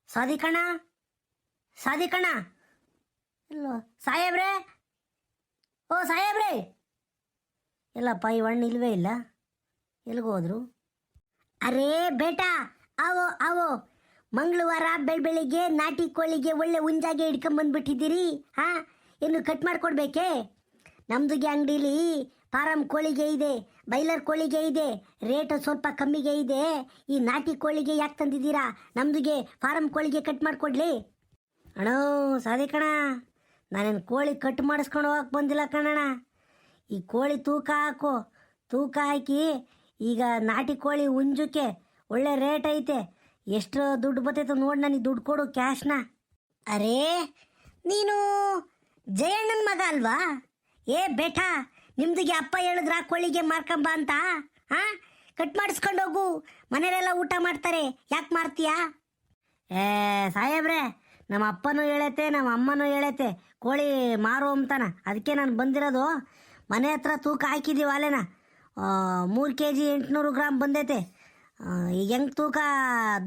ಸಾದಿಕಣ್ಣ, ಸಾದಿಕಣ್ಣ, ಇಲ್ಲೋ ಸಾಹೇಬ್ರೆ, ಓ ಸಾಹೇಬ್ರೆ, ಎಲ್ಲಪ್ಪ ಈ ಹಣ್ಣು ಇಲ್ವೇ ಇಲ್ಲ, ಎಲ್ಲಿಗೆ ಹೋದ್ರು? ಅರೇ ಬೇಟಾ, ಆವೋ ಆವೋ, ಮಂಗಳವಾರ ಬೆಳಿಗ್ಗೆ ನಾಟಿ ಕೋಳಿಗೆ ಒಳ್ಳೆ ಹುಂಜಾಗೆ ಹಿಡ್ಕೊಂಬಂದ್ಬಿಟ್ಟಿದ್ದೀರಿ. ಹಾಂ, ಇನ್ನು ಕಟ್ ಮಾಡಿಕೊಡ್ಬೇಕೇ? ನಮ್ಮದುಗೆ ಅಂಗಡೀಲಿ ಫಾರಂ ಕೋಳಿಗೆ ಇದೆ, ಬೈಲರ್ ಕೋಳಿಗೆ ಇದೆ, ರೇಟ್ ಸ್ವಲ್ಪ ಕಮ್ಮಿಗೆ ಇದೆ. ಈ ನಾಟಿ ಕೋಳಿಗೆ ಯಾಕೆ ತಂದಿದ್ದೀರಾ? ನಮ್ಮದುಗೆ ಫಾರಂ ಕೋಳಿಗೆ ಕಟ್ ಮಾಡಿಕೊಡ್ಲಿ? ಅಣ್ಣ ಸಾದಿಕಣ, ನಾನೇನು ಕೋಳಿ ಕಟ್ ಮಾಡಿಸ್ಕೊಂಡು ಹೋಗಕ್ಕೆ ಬಂದಿಲ್ಲ ಕಣಣ್ಣ. ಈ ಕೋಳಿ ತೂಕ ಹಾಕು, ತೂಕ ಹಾಕಿ ಈಗ ನಾಟಿ ಕೋಳಿ ಹುಂಜಕ್ಕೆ ಒಳ್ಳೆ ರೇಟ್ ಐತೆ. ಎಷ್ಟು ದುಡ್ಡು ಬರ್ತೈತೆ ನೋಡಿ, ನನಗೆ ದುಡ್ಡು ಕೊಡು ಕ್ಯಾಶ್ನ. ಅರೇ ನೀನು ಜಯಣ್ಣನ ಮಗ ಅಲ್ವಾ? ಏ ಬೇಟಾ, ನಿಮ್ದಿಗೆ ಅಪ್ಪ ಹೇಳಿದ್ರ ಕೋಳಿಗೆ ಮಾರ್ಕೊಂಬ ಅಂತ? ಹಾಂ, ಕಟ್ ಮಾಡಿಸ್ಕೊಂಡು ಹೋಗು, ಮನೆಯಲ್ಲೆಲ್ಲ ಊಟ ಮಾಡ್ತಾರೆ, ಯಾಕೆ ಮಾರ್ತೀಯಾ? ಏ ಸಾಹೇಬ್ರೆ, ನಮ್ಮ ಅಪ್ಪನೂ ಹೇಳೈತೆ ನಮ್ಮ ಅಮ್ಮನೂ ಹೇಳೈತೆ ಕೋಳಿ ಮಾರು ಅಂತಾನ. ಅದಕ್ಕೆ ನಾನು ಬಂದಿರೋದು. ಮನೆ ಹತ್ರ ತೂಕ ಹಾಕಿದ್ದೀವಿ ಅಲ್ಲೇನ, 3 kg 800 ಗ್ರಾಮ್ ಬಂದೈತೆ. ಈಗ ಹೆಂಗೆ ತೂಕ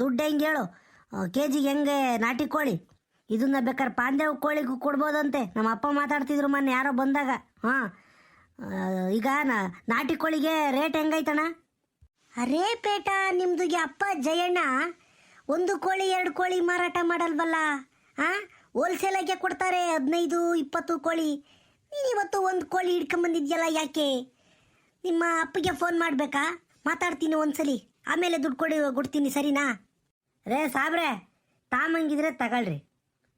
ದುಡ್ಡು ಹೆಂಗೆ ಹೇಳು? ಕೆ ಜಿಗೆ ಹೆಂಗೆ ನಾಟಿ ಕೋಳಿ? ಇದನ್ನ ಬೇಕಾದ್ರೆ ಪಾಂದೇವ್ ಕೋಳಿಗೂ ಕೊಡ್ಬೋದಂತೆ. ನಮ್ಮ ಅಪ್ಪ ಮಾತಾಡ್ತಿದ್ರು ಮೊನ್ನೆ ಯಾರೋ ಬಂದಾಗ. ಹಾಂ, ಈಗ ನಾಟಿ ಕೋಳಿಗೆ ರೇಟ್ ಹೆಂಗೈತಣ್ಣ? ಅರೇ ಪೇಟ, ನಿಮ್ದುಗೆ ಅಪ್ಪ ಜಯಣ್ಣ 1 ಕೋಳಿ 2 ಕೋಳಿ ಮಾರಾಟ ಮಾಡಲ್ವಲ್ಲ? ಹಾಂ, ಹೋಲ್ಸೇಲಾಗೆ ಕೊಡ್ತಾರೆ 15-20 ಕೋಳಿ. ನೀನು ಇವತ್ತು 1 ಕೋಳಿ ಹಿಡ್ಕೊಂಬಂದಿದ್ಯಲ್ಲ, ಯಾಕೆ? ನಿಮ್ಮ ಅಪ್ಪಗೆ ಫೋನ್ ಮಾಡಬೇಕಾ? ಮಾತಾಡ್ತೀನಿ ಒಂದ್ಸಲಿ, ಆಮೇಲೆ ದುಡ್ಡು ಕೊಡ್ತೀನಿ, ಸರಿನಾ? ರೇ ಸಾಬ್ರೆ, ತಾಮಂಗಿದ್ರೆ ತಗೊಳ್ರಿ,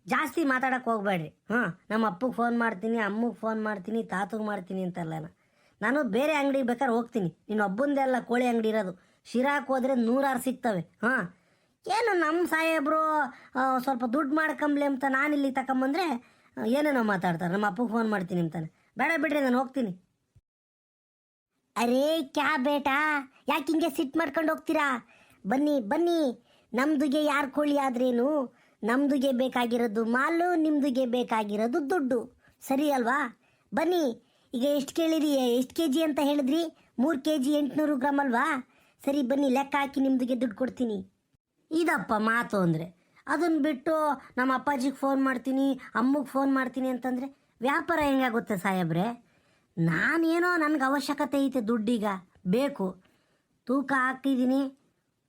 ಜಾಸ್ತಿ ಮಾತಾಡೋಕೆ ಹೋಗ್ಬೇಡ್ರಿ. ಹಾಂ, ನಮ್ಮ ಅಪ್ಪಗೆ ಫೋನ್ ಮಾಡ್ತೀನಿ, ಅಮ್ಮಗೆ ಫೋನ್ ಮಾಡ್ತೀನಿ, ತಾತಗೆ ಮಾಡ್ತೀನಿ ಅಂತಲ್ಲ. ನಾನು ಬೇರೆ ಅಂಗಡಿಗೆ ಬೇಕಾದ್ರೆ ಹೋಗ್ತೀನಿ. ನೀನು ಒಬ್ಬಂದೆಲ್ಲ ಕೋಳಿ ಅಂಗಡಿ ಇರೋದು. ಶಿರಾಕ್ಕೆ ಹೋದರೆ 100 ಸಿಗ್ತವೆ. ಹಾಂ, ಏನು ನಮ್ಮ ಸಾಹೇಬರು ಸ್ವಲ್ಪ ದುಡ್ಡು ಮಾಡ್ಕೊಂಬ್ಲಿ ಅಂತ ನಾನು ಇಲ್ಲಿಗೆ ತಗೊಂಬಂದರೆ ಏನೇನೋ ಮಾತಾಡ್ತಾರೆ. ನಮ್ಮ ಅಪ್ಪಗೆ ಫೋನ್ ಮಾಡ್ತೀನಿ ಅಂತಾನೆ. ಬೇಡ ಬಿಡ್ರಿ, ನಾನು ಹೋಗ್ತೀನಿ. ಅರೇ ಕ್ಯಾ ಬೇಟಾ, ಯಾಕೆ ಹಿಂಗೆ ಸಿಟ್ಟು ಮಾಡ್ಕೊಂಡು ಹೋಗ್ತೀರಾ? ಬನ್ನಿ ಬನ್ನಿ, ನಮ್ದುಗೆ ಯಾರು ಕೋಳಿ ಆದ್ರೇನು? ನಮ್ದುಗೆ ಬೇಕಾಗಿರೋದು ಮಾಲು, ನಿಮ್ದುಗೆ ಬೇಕಾಗಿರೋದು ದುಡ್ಡು, ಸರಿ ಅಲ್ವಾ? ಬನ್ನಿ. ಈಗ ಎಷ್ಟು ಕೇಳಿರಿ? ಎಷ್ಟು ಕೆ ಜಿ ಅಂತ ಹೇಳಿದ್ರಿ? 3 kg 800 ಗ್ರಾಮ್ ಅಲ್ವಾ? ಸರಿ ಬನ್ನಿ, ಲೆಕ್ಕ ಹಾಕಿ ನಿಮ್ದುಗೆ ದುಡ್ಡು ಕೊಡ್ತೀನಿ. ಇದಪ್ಪ ಮಾತು ಅಂದರೆ. ಅದನ್ನು ಬಿಟ್ಟು ನಮ್ಮ ಅಪ್ಪಾಜಿಗೆ ಫೋನ್ ಮಾಡ್ತೀನಿ, ಅಮ್ಮಗೆ ಫೋನ್ ಮಾಡ್ತೀನಿ ಅಂತಂದರೆ ವ್ಯಾಪಾರ ಹೆಂಗಾಗುತ್ತೆ ಸಾಹೇಬ್ರೆ? ನಾನೇನೋ ನನಗೆ ಅವಶ್ಯಕತೆ ಐತೆ, ದುಡ್ಡೀಗ ಬೇಕು. ತೂಕ ಹಾಕಿದ್ದೀನಿ,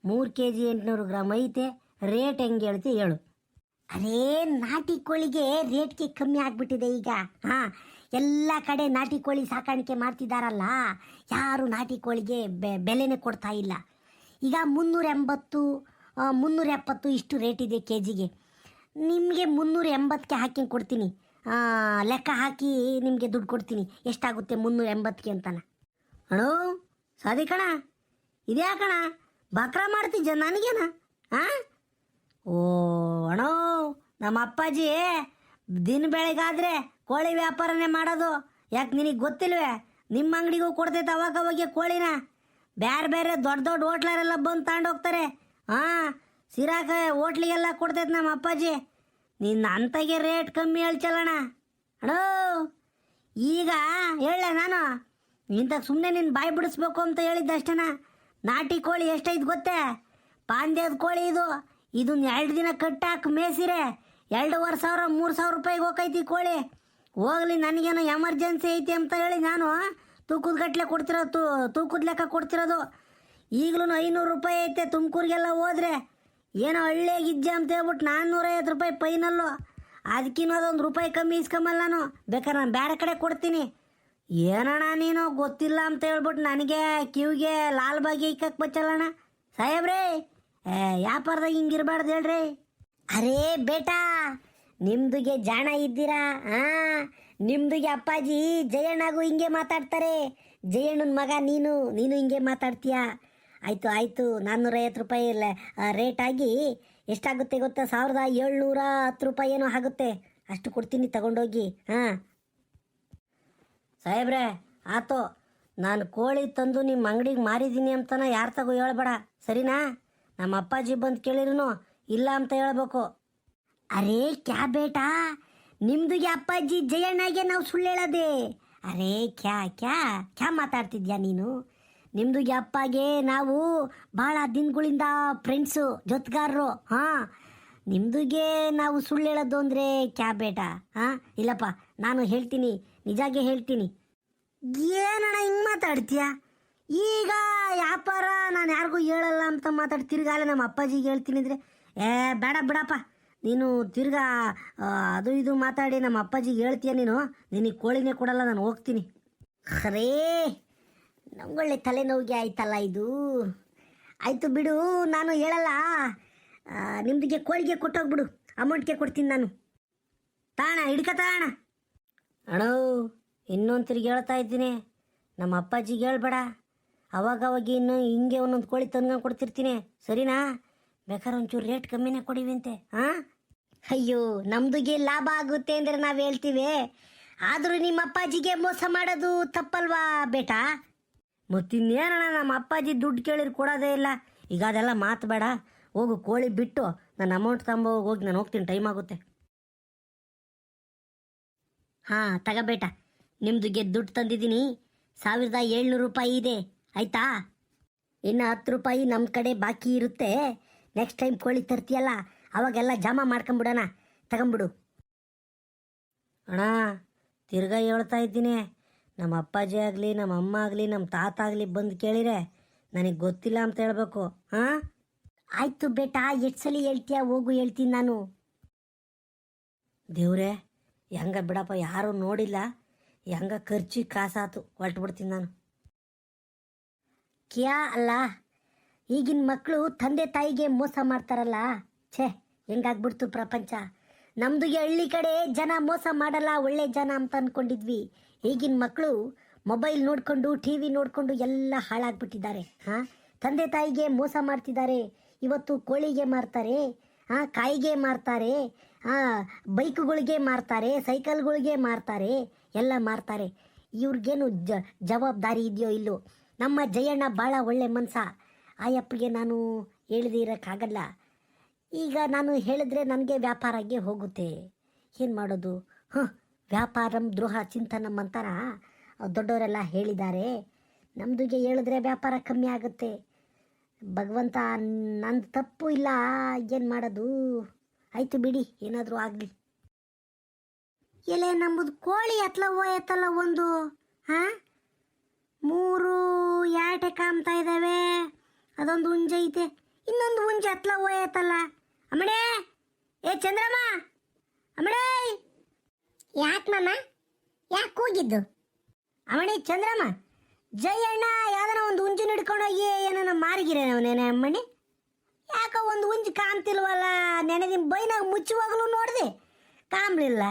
3 kg 800 ಗ್ರಾಮ್ ಐತೆ. ರೇಟ್ ಹೆಂಗೆ ಹೇಳ್ತಿ ಹೇಳು? ಅರೇ ನಾಟಿ ಕೋಳಿಗೆ ರೇಟ್ಗೆ ಕಮ್ಮಿ ಆಗಿಬಿಟ್ಟಿದೆ ಈಗ. ಹಾಂ, ಎಲ್ಲ ಕಡೆ ನಾಟಿ ಕೋಳಿ ಸಾಕಾಣಿಕೆ ಮಾಡ್ತಿದ್ದಾರಲ್ಲ, ಯಾರು ನಾಟಿ ಕೋಳಿಗೆ ಬೆಲೆನೇ ಕೊಡ್ತಾ ಇಲ್ಲ. ಈಗ 380, 370 ಇಷ್ಟು ರೇಟ್ ಇದೆ ಕೆ ಜಿಗೆ. ನಿಮಗೆ 380ಕ್ಕೆ ಹಾಕಿ ಕೊಡ್ತೀನಿ. ಲೆಕ್ಕ ಹಾಕಿ ನಿಮಗೆ ದುಡ್ಡು ಕೊಡ್ತೀನಿ. ಎಷ್ಟಾಗುತ್ತೆ 380ಕ್ಕೆ ಅಂತಾನ? ಅಣ್ಣೋ ಸಾದಿಕಣ, ಇದ್ಯಾಕಣ ಬಕ್ರ ಮಾಡ್ತಿದ್ಯ ನನಗೇನ? ಹಾಂ, ಓ ಅಣ್ಣೋ, ನಮ್ಮ ಅಪ್ಪಾಜಿ ದಿನ ಬೆಳಗಾದ್ರೆ ಕೋಳಿ ವ್ಯಾಪಾರನೇ ಮಾಡೋದು. ಯಾಕೆ ನಿನಗೆ ಗೊತ್ತಿಲ್ವೇ? ನಿಮ್ಮ ಅಂಗಡಿಗೂ ಕೊಡ್ತೈತೆ ಅವಾಗವಾಗೆ ಕೋಳಿನ. ಬೇರೆ ಬೇರೆ ದೊಡ್ಡ ದೊಡ್ಡ ಹೋಟ್ಲರೆಲ್ಲ ಬಂದು ತಗೊಂಡೋಗ್ತಾರೆ. ಹಾಂ, ಸಿರಾಕ ಹೋಟ್ಲಿಗೆಲ್ಲ ಕೊಡ್ತೈತೆ ನಮ್ಮ ಅಪ್ಪಾಜಿ. ನಿನ್ನ ಅಂತಾಗೆ ರೇಟ್ ಕಮ್ಮಿ ಹೇಳ್ಚಲ್ಲಣ್ಣ. ಅಣ್ಣೋ ಈಗ ಹೇಳ, ನಾನು ಇಂಥ ಸುಮ್ಮನೆ ನಿನ್ನ ಬಾಯಿ ಬಿಡಿಸ್ಬೇಕು ಅಂತ ಹೇಳಿದ್ದಷ್ಟೇನ. ನಾಟಿ ಕೋಳಿ ಎಷ್ಟೈತೆ ಗೊತ್ತೇ? ಪಾಂದ್ಯದ ಕೋಳಿ ಇದು. ಇದನ್ನ 2 ದಿನ ಕಟ್ಟಾಕಿ ಮೇಸಿರೆ 2,500 3,000 ರೂಪಾಯಿಗೆ ಹೋಗೈತಿ ಕೋಳಿ. ಹೋಗ್ಲಿ, ನನಗೇನೋ ಎಮರ್ಜೆನ್ಸಿ ಐತಿ ಅಂತ ಹೇಳಿ ನಾನು ತೂಕದ ಗಟ್ಟಲೆ ಕೊಡ್ತಿರೋದು, ತೂಕದ ಲೆಕ್ಕ ಕೊಡ್ತಿರೋದು. ಈಗಲೂ 500 ರೂಪಾಯಿ ಐತೆ. ತುಮಕೂರಿಗೆಲ್ಲ ಹೋದ್ರೆ ಏನೋ ಹಳ್ಳಿಯಾಗಿದ್ದೆ ಅಂತ ಹೇಳ್ಬಿಟ್ಟು 450 ರೂಪಾಯಿ ಫೈನಲ್ಲು. ಅದಕ್ಕಿನ್ನೋದೊಂದು ರೂಪಾಯಿ ಕಮ್ಮಿ ಇಸ್ಕೊಂಬಲ್ಲ ನಾನು. ಬೇಕಾದ್ರೆ ನಾನು ಬೇರೆ ಕಡೆ ಕೊಡ್ತೀನಿ. ಏನಣ್ಣ ನೀನು ಗೊತ್ತಿಲ್ಲ ಅಂತ ಹೇಳ್ಬಿಟ್ಟು ನನಗೆ ಕಿವಿಗೆ ಲಾಲ್ಬಾಗಿ ಇಕ್ಕಕ್ಕೆ ಬಚ್ಚಲ್ಲಣ್ಣ ಸಾಹೇಬ್ರೇ. ವ್ಯಾಪಾರದಾಗ ಹಿಂಗಿರ್ಬಾರ್ದು ಹೇಳ್ರಿ. ಅರೇ ಬೇಟಾ, ನಿಮ್ದುಗೆ ಜಾಣ ಇದ್ದೀರಾ? ಹಾಂ, ನಿಮ್ದುಗೆ ಅಪ್ಪಾಜಿ ಜಯಣ್ಣಗೂ ಹಿಂಗೆ ಮಾತಾಡ್ತಾರೆ. ಜಯಣ್ಣನ ಮಗ ನೀನು ಹಿಂಗೆ ಮಾತಾಡ್ತೀಯಾ? ಆಯಿತು ಆಯಿತು, 450 ರೂಪಾಯಿ ರೇಟ್ ಆಗಿ ಎಷ್ಟಾಗುತ್ತೆ ಗೊತ್ತಾ? 1,710 ರೂಪಾಯಿ ಏನೋ ಆಗುತ್ತೆ. ಅಷ್ಟು ಕೊಡ್ತೀನಿ, ತಗೊಂಡೋಗಿ. ಹಾಂ ಸಾಹೇಬ್ರೆ, ಆತು. ನಾನು ಕೋಳಿ ತಂದು ನಿಮ್ಮ ಅಂಗಡಿಗೆ ಮಾರಿದ್ದೀನಿ ಅಂತನ ಯಾರು ತಗೋ ಹೇಳ್ಬೇಡ, ಸರಿನಾ? ನಮ್ಮ ಅಪ್ಪಾಜಿ ಬಂದು ಕೇಳಿದ್ರು ಇಲ್ಲ ಅಂತ ಹೇಳ್ಬೇಕು. ಅರೇ ಕ್ಯಾ ಬೇಟಾ, ನಿಮ್ದುಗೆ ಅಪ್ಪಾಜಿ ಜಯಣ್ಣಗೆ ನಾವು ಸುಳ್ಳು ಹೇಳೋದೆ? ಅರೇ ಕ್ಯಾ ಕ್ಯಾ ಕ್ಯಾ ಮಾತಾಡ್ತಿದ್ಯಾ ನೀನು? ನಿಮ್ದುಗೆ ಅಪ್ಪಗೆ ನಾವು ಭಾಳ ದಿನಗಳಿಂದ ಫ್ರೆಂಡ್ಸು, ಜೊತೆಗಾರರು. ಹಾಂ, ನಿಮ್ದುಗೆ ನಾವು ಸುಳ್ಳು ಹೇಳೋದು ಅಂದರೆ ಕ್ಯಾ ಬೇಟಾ? ಹಾಂ, ಇಲ್ಲಪ್ಪ, ನಾನು ಹೇಳ್ತೀನಿ, ನಿಜಾಗೆ ಹೇಳ್ತೀನಿ. ಏನಣ್ಣ ಹಿಂಗೆ ಮಾತಾಡ್ತೀಯ? ಈಗ ವ್ಯಾಪಾರ ನಾನು ಯಾರಿಗೂ ಹೇಳಲ್ಲ ಅಂತ ಮಾತಾಡಿ ತಿರ್ಗಾಲೆ ನಮ್ಮ ಅಪ್ಪಾಜಿಗೆ ಹೇಳ್ತೀನಿ ಅಂದರೆ, ಬೇಡ ಬಿಡಪ್ಪ, ನೀನು ತಿರ್ಗಾ ಅದು ಇದು ಮಾತಾಡಿ ನಮ್ಮ ಅಪ್ಪಾಜಿಗೆ ಹೇಳ್ತೀಯ ನೀನು, ನಿನಗೆ ಕೋಳಿನೇ ಕೊಡಲ್ಲ, ನಾನು ಹೋಗ್ತೀನಿ. ಖರೇ ನಮ್ಗೊಳ್ಳೆ ತಲೆನೋವಿಗೆ ಆಯ್ತಲ್ಲ ಇದು. ಆಯಿತು ಬಿಡು, ನಾನು ಹೇಳಲ್ಲ. ನಿಮ್ದಿಗೆ ಕೋಳಿಗೆ ಕೊಟ್ಟೋಗ್ಬಿಡು, ಅಮೌಂಟ್ಗೆ ಕೊಡ್ತೀನಿ ನಾನು. ತಾಣ ಹಿಡ್ಕತಾಣ ಅಣ್ಣೋ, ಇನ್ನೊಂದು ತಿರುಗಿ ಹೇಳ್ತಾ ಇದ್ದೀನಿ, ನಮ್ಮ ಅಪ್ಪಾಜಿಗೆ ಹೇಳ್ಬೇಡ. ಅವಾಗವಾಗ ಇನ್ನು ಹಿಂಗೆ ಒಂದೊಂದು ಕೋಳಿ ತಂದ್ಕೊಂಡು ಕೊಡ್ತಿರ್ತೀನಿ, ಸರಿನಾ? ಬೇಕಾದ್ರೆ ಒಂಚೂರು ರೇಟ್ ಕಮ್ಮಿನೇ ಕೊಡಿವಂತೆ. ಹಾಂ, ಅಯ್ಯೋ, ನಮ್ದುಗೆ ಲಾಭ ಆಗುತ್ತೆ ಅಂದರೆ ನಾವು ಹೇಳ್ತೀವಿ, ಆದರೂ ನಿಮ್ಮ ಅಪ್ಪಾಜಿಗೆ ಮೋಸ ಮಾಡೋದು ತಪ್ಪಲ್ವಾ ಬೇಟಾ? ಮತ್ತಿನ್ನೇನಣ್ಣ, ನಮ್ಮ ಅಪ್ಪಾಜಿ ದುಡ್ಡು ಕೇಳಿದ್ರೆ ಕೊಡೋದೇ ಇಲ್ಲ. ಈಗ ಅದೆಲ್ಲ ಮಾತು ಬೇಡ, ಹೋಗು ಕೋಳಿ ಬಿಟ್ಟು ನನ್ನ ಅಮೌಂಟ್ ಹೋಗಿ ನಾನು ಹೋಗ್ತೀನಿ, ಟೈಮ್ ಆಗುತ್ತೆ. ಹಾಂ ತಗೋಬೇಟ, ನಿಮ್ಮದುಗೆ ದುಡ್ಡು ತಂದಿದ್ದೀನಿ, 1700 ರೂಪಾಯಿ ಇದೆ, ಆಯಿತಾ? ಇನ್ನು 10 ರೂಪಾಯಿ ನಮ್ಮ ಕಡೆ ಬಾಕಿ ಇರುತ್ತೆ. ನೆಕ್ಸ್ಟ್ ಟೈಮ್ ಕೋಳಿ ತರ್ತೀಯಲ್ಲ ಅವಾಗೆಲ್ಲ ಜಮಾ ಮಾಡ್ಕೊಂಬಿಡೋಣ, ತಗೊಂಬಿಡು. ಅಣ್ಣ ತಿರ್ಗಾ ಹೇಳ್ತಾ ಇದ್ದೀನಿ, ನಮ್ಮ ಅಪ್ಪಾಜಿ ಆಗಲಿ, ನಮ್ಮ ಅಮ್ಮ ಆಗಲಿ, ನಮ್ಮ ತಾತ ಆಗಲಿ ಬಂದು ಕೇಳಿರೆ ನನಗೆ ಗೊತ್ತಿಲ್ಲ ಅಂತ ಹೇಳ್ಬೇಕು. ಹಾಂ, ಆಯಿತು ಬೇಟಾ, ಎಷ್ಟು ಸಲ ಹೇಳ್ತೀಯ, ಹೋಗು ಹೇಳ್ತೀನಿ ನಾನು. ದೇವ್ರೆ, ಹೆಂಗ ಬಿಡಪ್ಪ, ಯಾರೂ ನೋಡಿಲ್ಲ, ಹೆಂಗ ಖರ್ಚಿಗೆ ಕಾಸಾತು, ಹೊರಟುಬಿಡ್ತೀನಿ ನಾನು. ಕ್ಯಾ ಅಲ್ಲ, ಈಗಿನ ಮಕ್ಕಳು ತಂದೆ ತಾಯಿಗೆ ಮೋಸ ಮಾಡ್ತಾರಲ್ಲ, ಛೇ ಹೆಂಗಾಗ್ಬಿಡ್ತು ಪ್ರಪಂಚ. ನಮ್ದುಗೆ ಹಳ್ಳಿ ಕಡೆ ಜನ ಮೋಸ ಮಾಡಲ್ಲ, ಒಳ್ಳೆ ಜನ ಅಂತ ಅಂದ್ಕೊಂಡಿದ್ವಿ. ಈಗಿನ ಮಕ್ಕಳು ಮೊಬೈಲ್ ನೋಡಿಕೊಂಡು, ಟಿ ವಿ ನೋಡಿಕೊಂಡು ಎಲ್ಲ ಹಾಳಾಗ್ಬಿಟ್ಟಿದ್ದಾರೆ. ಹಾಂ, ತಂದೆ ತಾಯಿಗೆ ಮೋಸ ಮಾಡ್ತಿದ್ದಾರೆ. ಇವತ್ತು ಕೋಳಿಗೆ ಮಾರ್ತಾರೆ, ಕಾಯಿಗೆ ಮಾರ್ತಾರೆ, ಬೈಕ್ಗಳಿಗೆ ಮಾರ್ತಾರೆ, ಸೈಕಲ್ಗಳಿಗೆ ಮಾರ್ತಾರೆ, ಎಲ್ಲ ಮಾರ್ತಾರೆ. ಇವ್ರಿಗೇನು ಜವಾಬ್ದಾರಿ ಇದೆಯೋ ಇಲ್ಲೋ? ನಮ್ಮ ಜಯಣ್ಣ ಭಾಳ ಒಳ್ಳೆ ಮನ್ಸ, ಆಯಪ್ಪಗೆ ನಾನು ಹೇಳದೇ ಇರೋಕ್ಕಾಗಲ್ಲ. ಈಗ ನಾನು ಹೇಳಿದ್ರೆ ನನಗೆ ವ್ಯಾಪಾರಕ್ಕೆ ಹೋಗುತ್ತೆ, ಏನು ಮಾಡೋದು? ವ್ಯಾಪಾರಂ ದ್ರೋಹ ಚಿಂತನಂ ಅಂತಾರ ದೊಡ್ಡವರೆಲ್ಲ ಹೇಳಿದ್ದಾರೆ. ನಮ್ಮದುಗೆ ಹೇಳಿದ್ರೆ ವ್ಯಾಪಾರ ಕಮ್ಮಿ ಆಗುತ್ತೆ. ಭಗವಂತ, ನಂದು ತಪ್ಪು ಇಲ್ಲ, ಏನು ಮಾಡೋದು? ಆಯಿತು ಬಿಡಿ, ಏನಾದರೂ ಆಗಲಿ. ಎಲೆ ನಮ್ಮದು ಕೋಳಿ ಎತ್ತಲ ಹೋಯತ್ತಲ್ಲ ಒಂದು, ಹಾಂ 3 ಯಾಟೆ ಕಾಮ್ತಾ ಇದ್ದಾವೆ, ಅದೊಂದು ಹುಂಜ ಐತೆ, ಇನ್ನೊಂದು ಹುಂಜ ಎತ್ತಲ ಹೋಯತ್ತಲ್ಲ. ಅಮ್ಮಡೇ, ಏ ಚಂದ್ರಮ್ಮ, ಅಮ್ಮಡೇ. ಯಾಕೆ ಮಾಮ, ಯಾಕೆ ಕೂಗಿದ್ದು? ಅಮ್ಮಣಿ ಚಂದ್ರಮ್ಮ, ಜಯಣ್ಣ ಯಾವ್ದಾನ ಒಂದು ಹುಂಜು ಹಿಡ್ಕೊಂಡೋಗಿ ಏನೋ ಮಾರಿಗಿರೇನವನೇನೆ ಅಮ್ಮಣಿ. ಯಾಕೋ ಒಂದು ಹುಂಜು ಕಾಣ್ತಿಲ್ವಲ್ಲ? ನೆನೆದಿನ ಬೈನಾಗ ಮುಚ್ಚುವಾಗಲೂ ನೋಡಿದೆ, ಕಾಮ್ಲಿಲ್ಲ.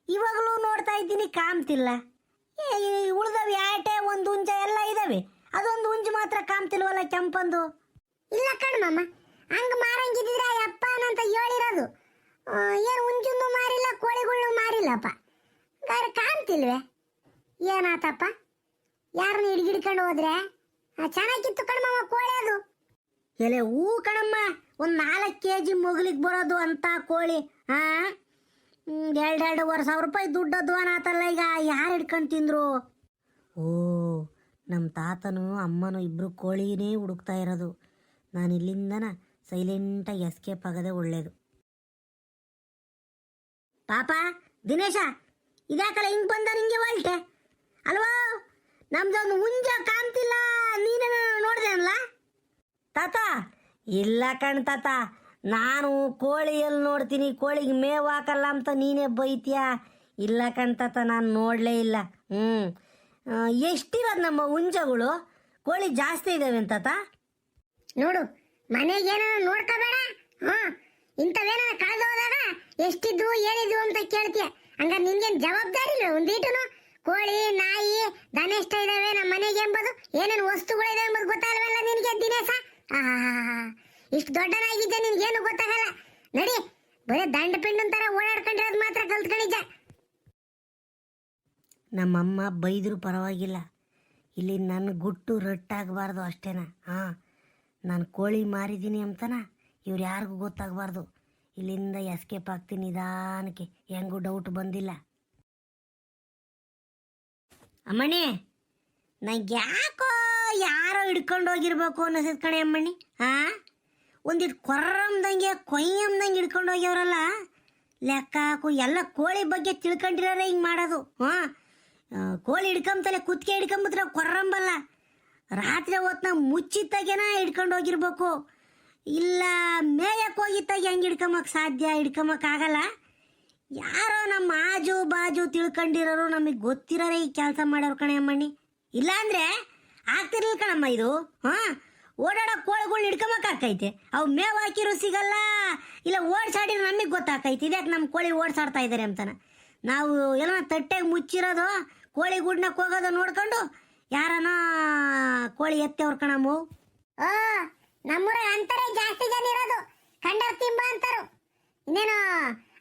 ಇವಾಗಲೂ ನೋಡ್ತಾ ಇದ್ದೀನಿ, ಕಾಮ್ತಿಲ್ಲ. ಉಳ್ದವೆ ಯಾಟೆ, ಒಂದು ಹುಂಜ ಎಲ್ಲ ಇದ್ದಾವೆ, ಅದೊಂದು ಹುಂಜು ಮಾತ್ರ ಕಾಮ್ತಿಲ್ವಲ್ಲ ಕೆಂಪಂದು. ಇಲ್ಲ ಕಣ್ಮಮ್ಮ, ಹಂಗೆ ಮಾರಂಗಿದ್ರೆ ಅಪ್ಪನಂತ ಹೇಳಿರೋದು. ಏನು ಹುಂಜುಂದು ಮಾರಿಲ್ಲ, ಕೋಳಿಗಳು ಮಾರಿಲ್ಲಪ್ಪ, ಗಾರೆ ಕಾಣ್ತಿಲ್ವೇ? ಏನಾತಪ್ಪ, ಯಾರನ್ನ ಹಿಡ್ಕೊಂಡು ಹೋದ್ರೆ? ಚೆನ್ನಾಗಿತ್ತು ಕಣಮ್ಮ ಕೋಳಿ ಅದು. ಎಲೆ ಹೂ ಕಣಮ್ಮ, ಒಂದು 4 kg ಮೊಗಲಿಗೆ ಬರೋದು ಅಂತ ಕೋಳಿ. 2,500 ರೂಪಾಯಿ ದುಡ್ಡದು ಅನಾತಲ್ಲ. ಈಗ ಯಾರು ಹಿಡ್ಕೊಂಡು ತಿಂದ್ರು? ಓ, ನಮ್ಮ ತಾತನು ಅಮ್ಮನು ಇಬ್ಬರು ಕೋಳಿನೇ ಹುಡುಕ್ತಾ ಇರೋದು. ನಾನು ಇಲ್ಲಿಂದನ ಸೈಲೆಂಟಾಗಿ ಎಸ್ಕೇಪ್ ಆಗೋದೇ ಒಳ್ಳೇದು. ಪಾಪ ದಿನೇಶ, ಇದಾಕಲ್ಲ ಹಿಂಗೆ ಬಂದ ನಿಂಗೆ ಹೊಲ್ಟೆ ಅಲ್ವಾ? ನಮ್ದೊಂದು ಹುಂಜ ಕಾಣ್ತಿಲ್ಲ, ನೀನೇನು ನೋಡಿದೆ ಅಲ್ಲ ತಾತ? ಇಲ್ಲ ಕಣ್ ತಾತ, ನಾನು ಕೋಳಿಯಲ್ಲಿ ನೋಡ್ತೀನಿ, ಕೋಳಿಗೆ ಮೇವು ಹಾಕಲ್ಲ ಅಂತ ನೀನೇ ಬೈತೀಯ. ಇಲ್ಲ ಕಣ್ ತಾತ, ನಾನು ನೋಡಲೇ ಇಲ್ಲ. ಎಷ್ಟಿರೋದು ನಮ್ಮ ಹುಂಜಗಳು? ಕೋಳಿ ಜಾಸ್ತಿ ಇದ್ದಾವೆ ತಾತ? ನೋಡು, ಮನೆಗೇನೋ ನೋಡ್ಕೋಬೇಡ. ಇಂಥವೇನ ಕಳೆದು ಹೋದಾಗ ಎಷ್ಟಿದ್ವು ಏನಿದ್ವು ಅಂತ ಕೇಳ್ತೀಯ. ಹಂಗಾರೆ ನಿನ್ಗೇನು ಜವಾಬ್ದಾರಿ ಇಲ್ಲ ಒಂದೀಟುನು? ಕೋಳಿ, ನಾಯಿ, ದನ ಎಷ್ಟ ಇದಾವೆ ನಮ್ಮ ಮನೆಗೆ ಎಂಬುದು, ಏನೇನು ವಸ್ತುಗಳಿದೆ ಎಂಬುದು ಗೊತ್ತಾಗಲ್ವಲ್ಲ ನಿನಗೆ ದಿನೇಶ? ಇಷ್ಟು ದೊಡ್ಡನಾಗಿದ್ದೆ ನಿನ್ಗೇನು ಗೊತ್ತಾಗಲ್ಲ. ನಡಿ, ಬರೀ ದಂಡ ಪಿಂಡನ್ ತರ ಓಡಾಡ್ಕೊಂಡಿರೋದು ಮಾತ್ರ ಕಲ್ತ್ಕೊಂಡಿದ್ದ. ನಮ್ಮಮ್ಮ ಬೈದರೂ ಪರವಾಗಿಲ್ಲ, ಇಲ್ಲಿ ನನ್ನ ಗುಟ್ಟು ರಟ್ಟಾಗಬಾರ್ದು ಅಷ್ಟೇನ. ನಾನು ಕೋಳಿ ಮಾರಿದ್ದೀನಿ ಅಂತನ ಇವ್ರು ಯಾರಿಗೂ ಗೊತ್ತಾಗಬಾರ್ದು. ಇಲ್ಲಿಂದ ಎಸ್ಕೇಪ್ ಆಗ್ತೀನಿ ನಿಧಾನಕ್ಕೆ, ಹೆಂಗೂ ಡೌಟ್ ಬಂದಿಲ್ಲ. ಅಮ್ಮಣ್ಣಿ, ನಂಗೆ ಯಾಕೋ ಯಾರೋ ಹಿಡ್ಕೊಂಡು ಹೋಗಿರ್ಬೇಕು ಅನ್ನಿಸ್ತದೆ ಕಣೆ ಅಮ್ಮಣ್ಣಿ. ಒಂದಿಟ್ಟು ಕೊರ್ರಂದಂಗೆ ಕೊಯ್ಯಂದಂಗೆ ಹಿಡ್ಕೊಂಡು ಹೋಗ್ಯವ್ರಲ್ಲ. ಲೆಕ್ಕ ಹಾಕು, ಎಲ್ಲ ಕೋಳಿ ಬಗ್ಗೆ ತಿಳ್ಕೊಂಡಿರೋರೆ ಹಿಂಗೆ ಮಾಡೋದು. ಹಾಂ, ಕೋಳಿ ಹಿಡ್ಕೊಂತಲೆ ಕುತ್ತಿಗೆ ಹಿಡ್ಕೊಂಬಿಟ್ರೆ ಕೊರ್ರಂಬಲ್ಲ. ರಾತ್ರಿ ಹೊತ್ನಾಗ ಮುಚ್ಚಿತ್ತಾಗೇನ ಹಿಡ್ಕೊಂಡು ಹೋಗಿರ್ಬೇಕು, ಇಲ್ಲ ಮೇಯಕ್ಕೆ ಹೋಗಿತ್ತಾಗ ಹೆಂಗೆ ಹಿಡ್ಕೊಂಬಕ್ಕೆ ಸಾಧ್ಯ? ಹಿಡ್ಕೊಂಬಕ್ಕಾಗಲ್ಲ. ಯಾರೋ ನಮ್ಮ ಆಜು ಬಾಜು ತಿಳ್ಕೊಂಡಿರೋರು, ನಮಗೆ ಗೊತ್ತಿರೋರೆ ಈ ಕೆಲಸ ಮಾಡೋರು ಕಣೆ ಅಮ್ಮಣ್ಣಿ. ಇಲ್ಲಾಂದ್ರೆ ಆಗ್ತಿರ್ಲಿಲ್ಲ ಕಣಮ್ಮ ಇದು. ಹಾಂ, ಓಡಾಡೋ ಕೋಳಿಗಳ್ನ ಹಿಡ್ಕೊಂಬಕ್ಕಾಕೈತೆ, ಅವು ಮೇವು ಹಾಕಿರೋ ಸಿಗಲ್ಲ, ಇಲ್ಲ ಓಡ್ಸಾಡಿದ್ರೆ ನಮಗೆ ಗೊತ್ತಾಕೈತಿ ಇದ್ಯಾಕೆ ನಮ್ಮ ಕೋಳಿ ಓಡ್ಸಾಡ್ತಾ ಇದ್ದಾರೆ ಅಂತಾನೆ. ನಾವು ಎಲ್ಲ ತಟ್ಟೆಗೆ ಮುಚ್ಚಿರೋದು ಕೋಳಿ ಗುಡ್ನಕ್ಕೆ ಹೋಗೋದು ನೋಡ್ಕೊಂಡು ಯಾರನ ಕೋಳಿ ಎತ್ತೇವ್ರ ಕಣಮ್ಮ. ಓ, ನಮ್ಮೂರ ಅಂತಾರೆ ಜಾಸ್ತಿ ಜನ ಇರೋದು, ಕಂಡರ್ ತಿಂಬ ಅಂತಾರು. ಇನ್ನೇನು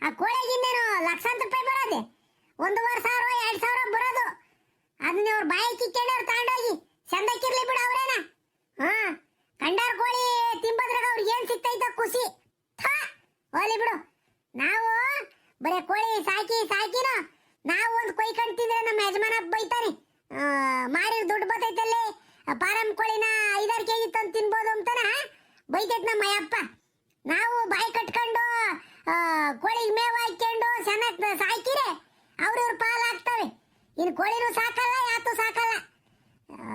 ಆ ಕೋಳಿಗೆ ಇನ್ನೇನು ಲಕ್ಷಾಂತರ ರೂಪಾಯಿ ಬರೋದೆ, 1,500 2,000 ಬರೋದು. ಅದನ್ನ ಅವ್ರ ಬಾಯಿ ಕಿಕ್ಕೊಂಡವ್ರು ತಗೊಂಡೋಗಿ ಚಂದಕ್ಕಿರ್ಲಿ ಬಿಡು ಅವ್ರೇನ. ಹಾ, ಕಂಡಾರ್ ಕೋಳಿ ತಿಂಬದ್ರಾಗ ಅವ್ರಿಗೆ ಏನ್ ಸಿಗ್ತೈತ ಖುಷಿ. ಹೋಲಿ ಬಿಡು. ನಾವು ಬರೀ ಕೋಳಿ ಸಾಕಿನ ನಾವು ಒಂದು ಕೊಯ್ಕೊಂಡು ತಿಂದ್ರೆ ನಮ್ಮ ಯಜಮಾನ ಬೈತಾನೆ. ಮಾರಿ ದುಡ್ಡು ಬರ್ತೈತಲ್ಲಿ, ಪಾರಂ ಕೋಳಿನ 5-6 ಕೆಜಿ ತಂದು ತಿನ್ಬೋದು ಅಂತಾನ ಬೈತೈತ್ ನಮ್ಮ ಅಯ್ಯಪ್ಪ. ನಾವು ಬಾಯಿ ಕಟ್ಕೊಂಡು ಕೋಳಿಗೆ ಮೇವು ಹಾಕ್ಕೊಂಡು ಚೆನ್ನಾಗಿ ಸಾಕಿರೆ ಅವ್ರವ್ರ ಪಾಲು ಹಾಕ್ತವೆ. ಇನ್ನು ಕೋಳಿನೂ ಸಾಕಲ್ಲ, ಯಾತು ಸಾಕಲ್ಲ.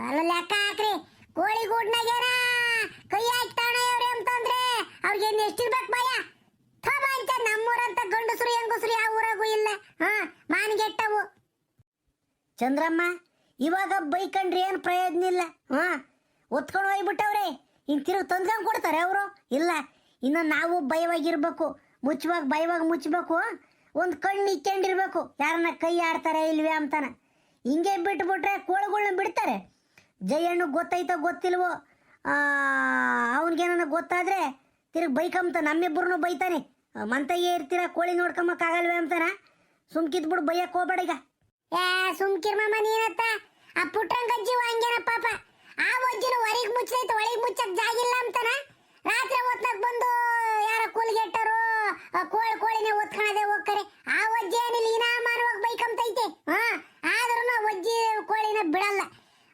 ಅಲ್ಲ ಲೆಕ್ಕ ಹಾಕ್ರಿ, ಕೋಳಿ ಗೂಡ್ನಾಗೇನ ಕೈ ಹಾಕ್ತಾಣವ್ರೆ ಅಂತಂದ್ರೆ ಅವ್ರಿಗೆ ಎಷ್ಟಿರ್ಬೇಕು ಭಯ? ಥೋಬ ಅಂತ ನಮ್ಮೂರಂತ ಗಂಡಸರು ಹೆಂಗಸರು ಯಾವ ಊರಾಗೂ ಇಲ್ಲ. ಹಾ, ಮಾನ್ಗೆಟ್ಟವು. ಚಂದ್ರಮ್ಮ, ಇವಾಗ ಬೈಕಂಡ್ರೆ ಏನು ಪ್ರಯೋಜನ ಇಲ್ಲ. ಹಾಂ, ಒತ್ಕೊಂಡು ಹೋಗ್ಬಿಟ್ಟವ್ರೆ, ಇನ್ನು ತಿರುಗಿ ತಂದ್ಕೊಂಡು ಕೊಡ್ತಾರೆ ಅವರು. ಇಲ್ಲ, ಇನ್ನು ನಾವು ಭಯವಾಗಿರ್ಬೇಕು, ಭಯವಾಗಿ ಮುಚ್ಚಬೇಕು. ಒಂದು ಕಣ್ಣು ಇಕ್ಕೊಂಡಿರ್ಬೇಕು, ಯಾರನ್ನ ಕೈ ಆಡ್ತಾರೆ ಇಲ್ವೇ ಅಂತಾನ. ಹಿಂಗೆ ಬಿಟ್ಬಿಟ್ರೆ ಕೋಳಿಗಳ್ನ ಬಿಡ್ತಾರೆ. ಜಯಣ್ಣು ಗೊತ್ತೈತೋ ಗೊತ್ತಿಲ್ವೋ, ಅವನಿಗೇನ ಗೊತ್ತಾದ್ರೆ ತಿರುಗಿ ಬೈಕಂತ ನಮ್ಮಿಬ್ಬರನ್ನು ಬೈತಾನೆ. ಮಂತಯ್ಯ ಇರ್ತೀರ, ಕೋಳಿ ನೋಡ್ಕೊಂಬಕ್ಕಾಗಲ್ವೇ ಅಂತಾನ. ಸುಮ್ಕಿದ್ಬಿಡು, ಬೈಯಕ್ಕೆ ಹೋಗ್ಬೇಡ ಈಗ. ಸುಮ್ಕಿರ್ಮಮ್ಮ ನೀನತ್ತ. ಆ ಪುಟ್ರಂಗಜ್ಜಿ ಹಂಗೇನ ಪಾಪ, ಆ ಒಜ್ಜಿನ ಹೊರಗೆ ಮುಚ್ಚೈತೆ, ಒಳಗೆ ಮುಚ್ಚಕ್ ಜಾಗಿಲ್ಲ ಅಂತಾನ. ರಾತ್ರಿ ಹೊತ್ನಾಗ ಬಂದು ಯಾರ ಕೂಲ್ಗೆಟ್ಟರು ಕೋಳಿನೇ ಒತ್ಕೊಳ್ಳದೆ ಹೋಗ್ತಾರೆ. ಆ ಒಜ್ಜಿ ಏನಿಲ್ಲ, ಇನಾಮಾನವಾಗಿ ಬೈಕಂತೈತೆ. ಹಾ, ಆದ್ರೂ ಒಜ್ಜಿ ಕೋಳಿನ ಬಿಡಲ್ಲ.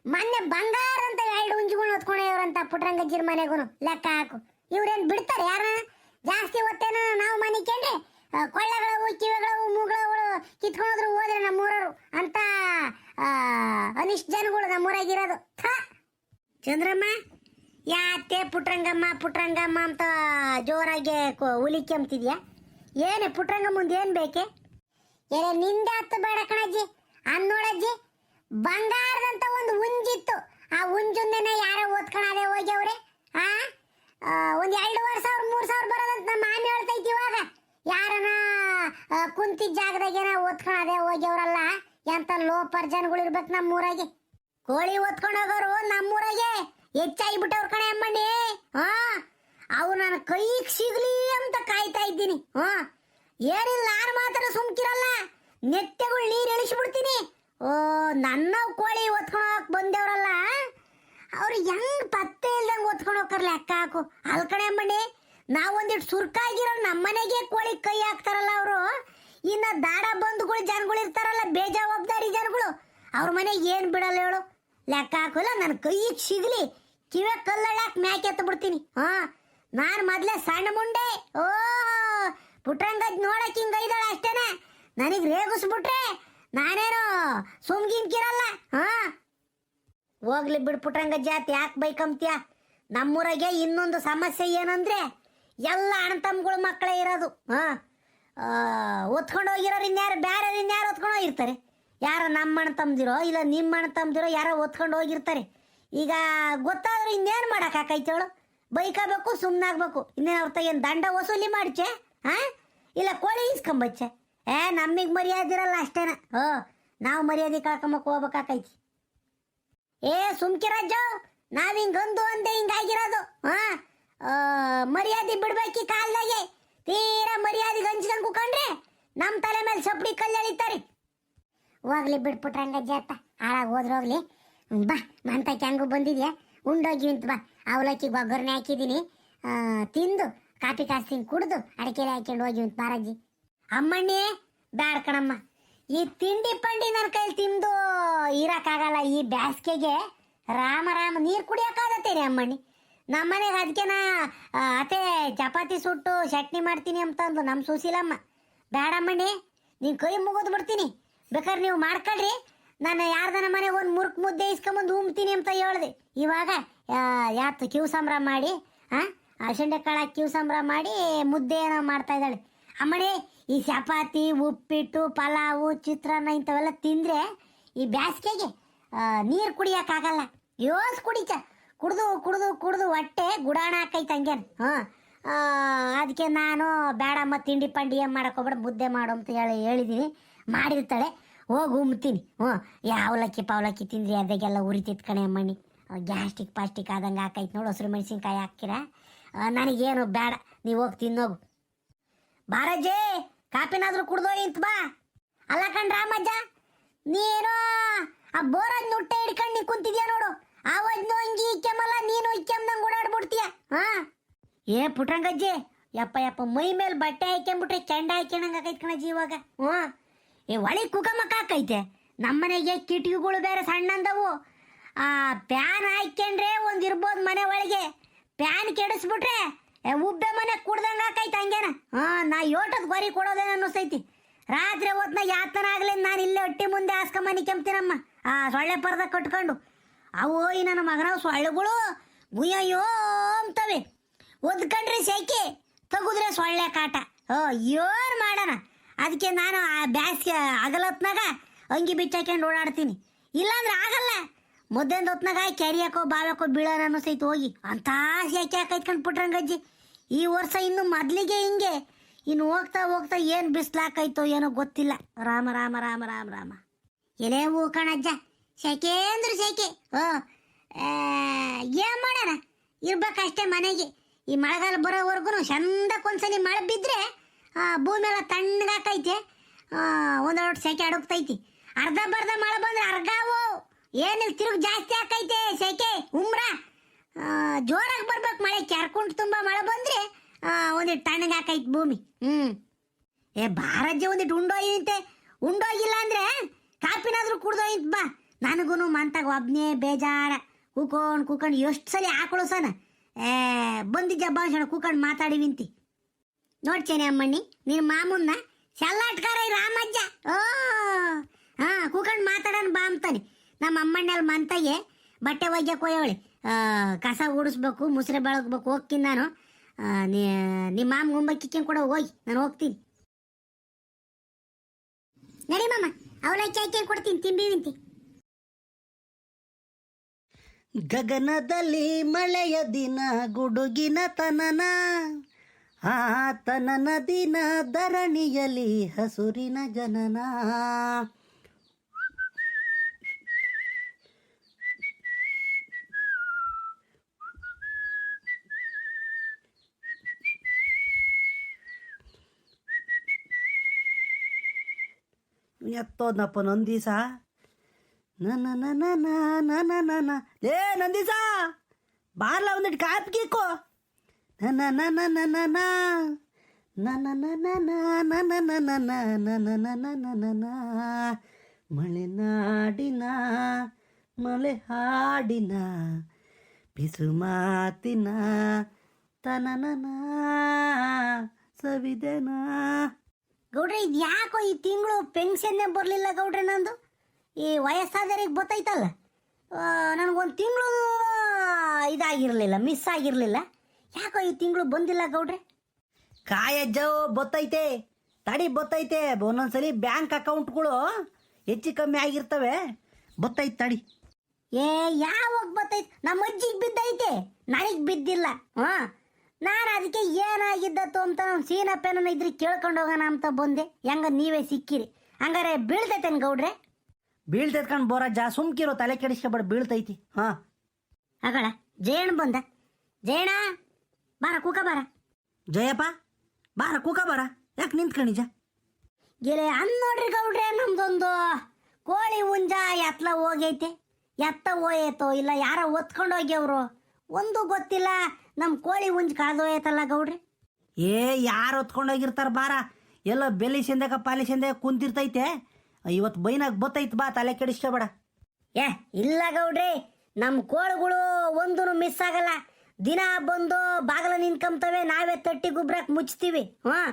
ಮೊನ್ನೆ ಬಂಗಾರ ಅಂತ 2 ಹುಂಜುಗಳು ಹೊತ್ಕೊಂಡವ್ರಂತ ಪುಟ್ರಂಗಜ್ಜಿರ ಮನೆಗೂ. ಲೆಕ್ಕ ಹಾಕು, ಇವ್ರೇನ್ ಬಿಡ್ತಾರೆ ಯಾರ? ಜಾಸ್ತಿ ಹೊತ್ತೇನ ನಾವು ಮನಿಕೊಂಡ್ರೆ ಕೊಳ್ಳಗಳವು, ಕಿವಿಗಳವು, ಮೂಗಳವು ಕಿತ್ಕೊಂಡ್ರು ಹೋದ್ರೆ ನಮ್ಮೂರರು ಅಂತ ಅನಿಷ್ಟ ಜನಗಳು ನಮ್ಮೂರಾಗಿರೋದು. ಚಂದ್ರಮ್ಮ, ಯಾತೆ ಪುಟ್ರಂಗಮ್ಮ ಅಂತ ಜೋರಾಗಿ ಹುಲಿಕೆಂಬ್ತಿದ್ಯಾ? ಏನೇ ಪುಟ್ರಂಗ ಮುಂದೆ ಏನು ಬೇಕೆ? ನಿಂದೆ ಹತ್ತು ಬೇಡ ಕಣಜ್ಜಿ. ಅನ್ನೋಳಜ್ಜಿ, ಬಂಗಾರದಂತ ಒಂದು ಹುಂಜಿತ್ತು, ಆ ಹುಂಜುಂದೆನೆ ಯಾರೋ ಓದ್ಕೊಳದೆ ಹೋಗ್ಯವ್ರೆ. ಒಂದು 2,500 3,000 ಬರೋದಂತ ನಮ್ಮ ಮಾಮಿ ಹೇಳ್ತೈತಿ. ಇವಾಗ ಯಾರನ ಕುಂತಿದ್ದ ಜಾಗದಾಗೇನ ಓದ್ಕೊಳದೆ ಹೋಗ್ಯವ್ರಲ್ಲ, ಎಂತ ಲೋಪರ್ ಜನಗಳು ಇರ್ಬೇಕು ನಮ್ಮೂರಾಗೆ. ಕೋಳಿ ಓದ್ಕೊಂಡು ಹೋಗೋರು ನಮ್ಮೂರಾಗೆ ಹೆಚ್ಚಾಗಿ ಬಿಟ್ಟವ್ರ ಕಣೆ ಅಮ್ಮಣ್ಣಿ. ಅವು ನನ್ನ ಕೈಗೆ ಸಿಗ್ಲಿ ಅಂತ ಕಾಯ್ತಾ ಇದ್ದೀನಿ. ಏನಿಲ್ಲ, ನಾನು ಮಾತ್ರ ಸುಮ್ಕಿರಲ್ಲ, ನೆಟ್ಟೆಗಳು ನೀರು ಇಳಿಸ್ಬಿಡ್ತೀನಿ. ನನ್ನ ಕೋಳಿ ಓದ್ಕೊಂಡು ಹೋಗಕ್ ಬಂದೇವ್ರಲ್ಲ, ಅವ್ರು ಹೆಂಗ್ ಪತ್ತೆ ಇಲ್ದಂಗೆ ಓದ್ಕೊಂಡು ಹೋಗ್ತಾರಲ್ಲ. ಲೆಕ್ಕ ಹಾಕು. ಅಲ್ ಕಣೆ ಅಮ್ಮಣ್ಣಿ, ನಾವೊಂದಿಟ್ಟು ಸುರ್ಕಾಗಿರೋ ನಮ್ಮನೆಗೆ ಕೋಳಿ ಕೈ ಹಾಕ್ತಾರಲ್ಲ ಅವರು. ಇನ್ನ ದಾಡ ಬಂಧುಗಳು ಜನಗಳು ಇರ್ತಾರಲ್ಲ, ಬೇಜವಾಬ್ದಾರಿ ಜನಗಳು, ಅವ್ರ ಮನೆಗೆ ಏನು ಬಿಡಲ್ಲ ಹೇಳು. ಲೆಕ್ಕ ಹಾಕೋಲ್ಲ, ನನ್ನ ಕೈಗೆ ಸಿಗ್ಲಿ, ಕಿವೆ ಕಲ್ಲಳ್ಳಾಕ್ ಮ್ಯಾಕೆ ಎತ್ತ ಬಿಡ್ತೀನಿ. ನಾನು ಮೊದ್ಲೇ ಸಣ್ಣ ಮುಂಡೆ. ಪುಟ್ರಂಗಜ್ ನೋಡಕ್ ಹಿಂಗ ಇದ್ದಾಳ ಅಷ್ಟೇನೆ, ನನಗೆ ರೇಗಿಸ್ಬಿಟ್ರೆ ನಾನೇನು ಸುಮ್ಗಿನ್ಕಿರಲ್ಲ. ಹೋಗ್ಲಿ ಬಿಡು ಪುಟ್ರಂಗಜ್ಜ, ಯಾಕೆ ಬೈಕಂಬ್ತೀಯ? ನಮ್ಮೂರಾಗೆ ಇನ್ನೊಂದು ಸಮಸ್ಯೆ ಏನಂದ್ರೆ, ಎಲ್ಲ ಅಣ್ಣ ತಮ್ಮಗಳು ಮಕ್ಕಳೇ ಇರೋದು. ಒತ್ಕೊಂಡು ಹೋಗಿರೋರು ಇನ್ಯಾರು, ಬೇರೆ ಇನ್ಯಾರು ಒತ್ಕೊಂಡು ಹೋಗಿರ್ತಾರೆ. ಯಾರೋ ನಮ್ಮ ಅಣ್ಣ ತಮ್ಮದಿರೋ ಇಲ್ಲ ನಿಮ್ಮ ಅಣ್ಣ ತಮ್ಮದಿರೋ ಯಾರೋ ಒತ್ಕೊಂಡು ಹೋಗಿರ್ತಾರೆ. ಈಗ ಗೊತ್ತಾದ್ರೆ ಇನ್ನೇನು ಮಾಡೋಕ್ಕಾಕೈತೆ ಹೇಳು? ಬೈಕಬೇಕು, ಸುಮ್ಮನಾಗಬೇಕು. ಇನ್ನೇನು ಅವ್ರ ಏನು ದಂಡ ವಸೂಲಿ ಮಾಡ್ಚೆ? ಇಲ್ಲ ಕೋಳಿ ಇಸ್ಕೊಂಬಚ್ಚೆ? ನಮಗೆ ಮರ್ಯಾದಿರಲ್ಲ ಅಷ್ಟೇನ. ನಾವು ಮರ್ಯಾದೆ ಕಳ್ಕೊಂಬಕ್ಕೆ ಹೋಗ್ಬೇಕಾಕೈತಿ. ಸುಮ್ಕಿರಾಜು, ನಾವ್ ಹಿಂಗಂದು ಅಂದೆ ಹಿಂಗಾಗಿರೋದು. ಮರ್ಯಾದೆ ಬಿಡ್ಬೇಕಿ ಕಾಲ್ದಾಗೆ. ತೀರಾ ಮರ್ಯಾದೆಗೆ ಹಂಚ್ಕೊಂಡು ಕುಕೊಂಡ್ರೆ ನಮ್ಮ ತಲೆ ಮೇಲೆ ಸಪ್ಡಿ ಕಲ್ಲು ಎಳಿತಾರೆ. ಹೋಗ್ಲಿ ಬಿಡ್ಬಿಟ್ರಂಗಜ್ಜಿ ಅತ್ತ, ಹಾಳಾಗಿ ಹೋದ್ರೋಗ್ಲಿ. ಬಾ, ಮಂತಕ್ಕೆ ಹೆಂಗು ಬಂದಿದ್ಯಾ, ಉಂಡೋಗಿ ಅಂತ ಬಾ. ಅವಲಕ್ಕಿಗೆ ಒಗ್ಗರಣೆ ಹಾಕಿದ್ದೀನಿ, ತಿಂದು ಕಾಫಿ ಕಾಸ್ತೀನಿ ಕುಡ್ದು ಅಡಿಕೆಲೆ ಹಾಕೊಂಡು ಹೋಗಿ ಅಂತ ಬಾರಜ್ಜಿ. ಅಮ್ಮಣ್ಣಿ ಬ್ಯಾಡ ಕಣಮ್ಮ, ಈ ತಿಂಡಿ ಪಂಡಿ ನನ್ನ ಕೈಲಿ ತಿಂದು ಇರಕ್ಕಾಗಲ್ಲ. ಈ ಬ್ಯಾಸ್ಗೆಗೆ ರಾಮ ನೀರು ಕುಡಿಯೋಕ್ಕಾಗತ್ತೇನೆ ಅಮ್ಮಣ್ಣಿ. ನಮ್ಮ ಮನೆಗೆ ಅದಕ್ಕೆ ನಾ ಅತ್ತೆ ಚಪಾತಿ ಸುಟ್ಟು ಚಟ್ನಿ ಮಾಡ್ತೀನಿ ಅಂತಂದು ನಮ್ಮ ಸುಶೀಲಮ್ಮ. ಬೇಡಮ್ಮಣ್ಣಿ ನೀನು ಕೈ ಮುಗಿದು ಬಿಡ್ತೀನಿ, ಬೇಕಾದ್ರೆ ನೀವು ಮಾಡ್ಕೊಳ್ರಿ, ನಾನು ಯಾರ್ದನ ಮನೆಗೆ ಒಂದು ಮುರುಕು ಮುದ್ದೆ ಇಸ್ಕೊಂಬಂದು ಉಮ್ತೀನಿ ಅಂತ ಹೇಳ್ದೆ. ಇವಾಗ ಯಾತು ಕಿವು ಸಂಬ್ರ ಮಾಡಿ ಅಲಸಂಡೆ ಕಾಳು ಕಿವು ಸಂಬ್ರ ಮಾಡಿ ಮುದ್ದೆ ಏನೋ ಮಾಡ್ತಾ ಇದ್ದಾಳೆ. ಅಮ್ಮಣಿ ಈ ಚಪಾತಿ ಉಪ್ಪಿಟ್ಟು ಪಲಾವು ಚಿತ್ರಾನ್ನ ಇಂಥವೆಲ್ಲ ತಿಂದರೆ ಈ ಬ್ಯಾಸ್ಗೆಗೆ ನೀರು ಕುಡಿಯೋಕ್ಕಾಗಲ್ಲ. ಯೋಸ್ ಕುಡಿಚ ಕುಡ್ದು ಕುಡ್ದು ಕುಡ್ದು ಹೊಟ್ಟೆ ಗುಡಾಣ ಹಾಕೈತೆ ಹಂಗೇನು. ಅದಕ್ಕೆ ನಾನು ಬೇಡಮ್ಮ ತಿಂಡಿ ಪಂಡಿ ಏನು ಮಾಡೋಕ್ಕೋಗ್ಬೇಡ, ಮುದ್ದೆ ಮಾಡು ಅಂತ ಹೇಳಿದ್ದೀನಿ. ಮಾಡಿರ್ತಾಳೆ, ಹೋಗಿ ಉಮ್ತೀನಿ. ಅವಲಕ್ಕಿ ಪವಲಕ್ಕಿ ತಿಂದ್ರಿ ಅದಕ್ಕೆಲ್ಲ ಉರಿತಿತ್ತು ಕಣೆ ಅಮ್ಮಣ್ಣಿ, ಗ್ಯಾಸ್ಟಿಕ್ ಪಾಸ್ಟಿಕ್ ಆದಂಗೆ ಹಾಕೈತೆ ನೋಡು. ಹಸಿರು ಮೆಣಸಿನ್ಕಾಯಿ ಹಾಕ್ತೀರ, ನನಗೇನು ಬೇಡ, ನೀವು ಹೋಗಿ ತಿನ್ನೋಗು. ಬಾರಜ್ಜೆ ಕಾಪಿನಾದ್ರೂ ಕುಡ್ದೋ ಇಂತ ಬಾ. ಅಲ್ಲ ಕಣ್ ರಾಮಜ್ಜ, ನೀನು ಆ ಬೋರದ್ ನುಟ್ಟೆ ಹಿಡ್ಕೊಂಡು ನೀ ಕುಂತಿದ್ಯಾ ನೋಡು, ಆವಜ್ನು ಹಂಗಿ ಇಕ್ಕೆಮಲ್ಲ, ನೀನು ಇಕ್ಕೆಮ್ದಂಗೆ ಓಡಾಡ್ಬಿಡ್ತೀಯ. ಏ ಪುಟ್ರಂಗಜ್ಜಿ, ಯಪ್ಪ ಮೈ ಮೇಲೆ ಬಟ್ಟೆ ಹಾಕ್ಕೊಂಬಿಟ್ರೆ ಕೆಂಡ ಹಾಕ್ಯಣಂಗೆ ಆಕೈತೆ ಕಣಜ್ಜಿ ಇವಾಗ. ಏ ಒಳಗೆ ಕುಕಮಕ್ಕ ಹಾಕೈತೆ. ನಮ್ಮನೆಗೆ ಕಿಟಕಿಗಳು ಬೇರೆ ಸಣ್ಣಂದವು. ಪ್ಯಾನ್ ಹಾಕ್ಯಂಡ್ರೆ ಒಂದು ಇರ್ಬೋದು ಮನೆ ಒಳಗೆ, ಪ್ಯಾನ್ ಕೆಡಿಸ್ಬಿಟ್ರೆ ಉಬ್ಬೆ ಮನೆ ಕುಡ್ದಂಗೆ ಹಾಕೈತೆ ಹಂಗೇನ. ನಾ ಯೋಟದ ಗೊರಿ ಕೊಡೋದೇನು ಅನ್ನಿಸ್ತೈತಿ. ರಾತ್ರಿ ಹೊತ್ನ ಯಾತನ ಆಗ್ಲಿ ನಾನು ಇಲ್ಲೇ ಹೊಟ್ಟೆ ಮುಂದೆ ಹಾಸ್ಕೊಂಬನಿ ಕೆಂಪ್ತೀನಮ್ಮ, ಸೊಳ್ಳೆ ಪರ್ದ ಕಟ್ಕೊಂಡು. ಅವು ಈ ನನ್ನ ಮಗನವು ಸೊಳ್ಳೆಗಳು ಗುಯ್ಯೋ ಅಂತವೆ. ಒದ್ಕೊಂಡ್ರೆ ಸೈಕೆ, ತೆಗುದ್ರೆ ಸೊಳ್ಳೆ ಕಾಟ. ಏನು ಮಾಡೋಣ. ಅದಕ್ಕೆ ನಾನು ಆ ಬ್ಯಾಸ್ಗೆ ಅಗಲತ್ನಾಗ ಅಂಗಿ ಬಿಚ್ಚಾಕೊಂಡು ಓಡಾಡ್ತೀನಿ, ಇಲ್ಲಾಂದ್ರೆ ಆಗಲ್ಲ. ಮುದ್ದೆಂದು ಹೊತ್ನಾಗ ಕೆರಿಯಾಕೋ ಬಾವ್ಯಾಕೋ ಬೀಳೋಣ ಅನ್ನಿಸೈತು ಹೋಗಿ. ಅಂಥ ಸೆಕೆ ಹಾಕೈತ್ಕೊಂಡು ಪುಟ್ರಂಗಜ್ಜಿ. ಈ ವರ್ಷ ಇನ್ನು ಮೊದಲಿಗೆ ಹಿಂಗೆ, ಇನ್ನು ಹೋಗ್ತಾ ಹೋಗ್ತಾ ಏನು ಬಿಸಿಲಾಕೈತೋ ಏನೋ ಗೊತ್ತಿಲ್ಲ. ರಾಮ ರಾಮ ರಾಮ ರಾಮ ರಾಮ. ಎಲೆ ಹೂ ಕಣಜ್ಜ, ಸೆಕೆ ಅಂದ್ರೆ ಸೆಕೆ. ಏನು ಮಾಡೋಣ, ಇರ್ಬೇಕಷ್ಟೇ ಮನೆಗೆ. ಈ ಮಳೆಗಾಲ ಬರೋವರೆಗೂ ಚಂದಕ್ಕೊಂದ್ಸಲಿ ಮಳೆ ಬಿದ್ದರೆ ಭೂಮಿ ಎಲ್ಲ ತಣ್ಣಗಾಕೈತೆ, ಒಂದೊಟ್ಟು ಸೆಕೆ ಅಡುಕ್ತೈತಿ. ಅರ್ಧ ಬರ್ಧ ಮಳೆ ಬಂದ್ರೆ ಅರ್ಗಾವು ಏನಿಲ್ಲ, ತಿರುಗಿ ಜಾಸ್ತಿ ಆಕೈತೆ ಸೆಕೆ ಉಮ್ರ. ಜೋರಾಗಿ ಬರ್ಬೇಕು ಮಳೆ, ಕೆರ್ಕೊಂಡು ತುಂಬ ಮಳೆ ಬಂದರೆ ಒಂದಿಟ್ಟು ತಣ್ಣಗೆ ಹಾಕೈತೆ ಭೂಮಿ. ಏ ಬಾರಜ್ಜೆ ಒಂದಿಟ್ಟು ಉಂಡೋಯ್ತೆ, ಉಂಡೋಗಿಲ್ಲ ಅಂದರೆ ಕಾಪಿನಾದ್ರೂ ಕುಡ್ದೋಯ್ತು ಬಾ. ನನಗೂ ಮಂತಾಗ ಒಬ್ಬನೇ ಬೇಜಾರ, ಕೂಕೊಂಡು ಎಷ್ಟು ಸಲ ಹಾಕೊಳು ಸನ ಬಂದಿದ್ದ ಭಾಷಣ ಕೂಕೊಂಡು ಮಾತಾಡಿವಿಂತಿ. ನೋಡ್ತೇನೆ ಅಮ್ಮಣ್ಣಿ, ನಿನ್ನ ಮಾಮೂನ್ನ ಶಲ್ಲಾಟ್ಕಾರ ರಾಮಜ್ಜ. ಕೂಕೊಂಡು ಮಾತಾಡೋಣ ಬಾ ಅಂತಾನೆ. ನಮ್ಮ ಅಮ್ಮಣ್ಣಲ್ಲಿ ಮಂತಾಗೆ ಬಟ್ಟೆ ಒಗ್ಯಕ್ಕೆ ಹೋಯವಳೆ, ಕಸ ಗುಡಿಸ್ಬೇಕು, ಮುಸ್ರೆ ಬೆಳಗ್ಬೇಕು. ಹೋಗ್ತೀನಿ ನಾನು. ನಿಮ್ಮ ಮಾಮ ಗುಂಬಕ್ಕಿಕ್ಕೊಂಡು ಕೂಡ ಹೋಗಿ ನಾನು ಹೋಗ್ತೀನಿ. ನಡಿ ಮಾಮ, ಅವಲಕ್ಕಿ ಹಾಕಿ ಕೊಡ್ತೀನಿ, ತಿಂಬಿವಿಂತಿ. ಗಗನದಲ್ಲಿ ಮಳೆಯ ದಿನ ಗುಡುಗಿನ ತನನ, ಆ ತನನ ದಿನ ಧರಣಿಯಲ್ಲಿ ಹಸುರಿನ ಜನನ. ಎತ್ತೋದ್ನಪ್ಪ ನಂದೀಸ. ಲೇ ನಂದೀಸ, ಬಾರ್ಲ ಒಂದಿಟ್ಟು ಕಾಪ್ಗಿಕ್ಕೋ. ಮಲೆನಾಡಿನ ಮಲೆ ಹಾಡಿನ ಪಿಸು ಮಾತಿನ ತನನ ಸವಿದೆನ. ಗೌಡ್ರೆ, ಇದು ಯಾಕೋ ಈ ತಿಂಗಳು ಪೆನ್ಷನ್ನೇ ಬರಲಿಲ್ಲ ಗೌಡ್ರೆ ನಂದು. ಈ ವಯಸ್ಸಾದವ್ರಿಗೆ ಗೊತ್ತೈತಲ್ಲ, ನನಗೊಂದು ತಿಂಗಳು ಇದಾಗಿರಲಿಲ್ಲ, ಮಿಸ್ ಆಗಿರಲಿಲ್ಲ. ಯಾಕೋ ಈ ತಿಂಗಳು ಬಂದಿಲ್ಲ ಗೌಡ್ರೆ? ಕಾಯಜ್ಜೋ ಬತ್ತೈತೆ, ತಡಿ ಬತ್ತೈತೆ. ಒಂದೊಂದ್ಸಲಿ ಬ್ಯಾಂಕ್ ಅಕೌಂಟ್ಗಳು ಹೆಚ್ಚು ಕಮ್ಮಿ ಆಗಿರ್ತವೆ, ಬತ್ತೈತೆ ತಡಿ. ಯಾವಾಗ ಬತ್ತೈತೆ? ನಮ್ಮ ಅಜ್ಜಿಗೆ ಬಿದ್ದೈತೆ, ನನಗೆ ಬಿದ್ದಿಲ್ಲ. ನಾನು ಅದಕ್ಕೆ ಏನಾಗಿದ್ದತ್ತು ಅಂತ ನಾನು ಸೀನಪ್ಪೇನ ಇದ್ರೆ ಕೇಳ್ಕೊಂಡು ಹೋಗೋಣ ಅಂತ ಬಂದೆ. ಹೆಂಗ ನೀವೇ ಸಿಕ್ಕಿರಿ, ಹಂಗಾರೆ ಬೀಳ್ತೈತೇನು ಗೌಡ್ರೆ? ಬೀಳ್ತೈತ್ಕೊಂಡು ಬೋರಜ್ಜ, ಸುಮ್ಕಿರೋ, ತಲೆ ಕೆಡಿಸ್ಕೊಬೇಡ, ಬೀಳ್ತೈತಿ. ಆಗಳ ಜಯಣ್ಣ ಬಂದ. ಜಯಣ್ಣ ಬಾರ, ಕೂಕ ಬಾರ. ಜಯಪ್ಪ ಬಾರ, ಕೂಕ ಬಾರ. ಯಾಕೆ ನಿಂತ್ಕೊಂಡಿಜ? ಗೆಲೆ ಅಂದ್ ನೋಡ್ರಿ ಗೌಡ್ರೆ, ನಮ್ದೊಂದು ಕೋಳಿ ಹುಂಜ ಎತ್ಲ ಹೋಗೈತೆ. ಎತ್ತ ಹೋಯ್ತೋ ಇಲ್ಲ ಯಾರ ಒತ್ಕೊಂಡು ಹೋಗ್ಯವ್ರು ಒಂದು ಗೊತ್ತಿಲ್ಲ. ನಮ್ಮ ಕೋಳಿ ಹುಂಜ ಕಳೆದೋಯ್ತಲ್ಲ ಗೌಡ್ರೆ. ಯಾರು ಹೊತ್ಕೊಂಡೋಗಿರ್ತಾರ ಬಾರ, ಎಲ್ಲ ಬೆಲಿಸಿಂದಾಗ ಪಾಲಿಸಿಂದಾಗ ಕುಂತಿರ್ತೈತೆ. ಇವತ್ತು ಬೈನಾಗ ಬತ್ತೈತೆ ಬಾ, ತಲೆ ಕೆಡಿಸ್ಕೋಬೇಡ. ಇಲ್ಲ ಗೌಡ್ರೆ, ನಮ್ಮ ಕೋಳುಗಳು ಒಂದೂ ಮಿಸ್ ಆಗಲ್ಲ. ದಿನ ಬಂದು ಬಾಗಲ ನಿಂತ್ಕೊಂತವೆ, ನಾವೇ ತಟ್ಟಿ ಗುಬ್ರಕ್ಕೆ ಮುಚ್ತೀವಿ. ಹಾಂ,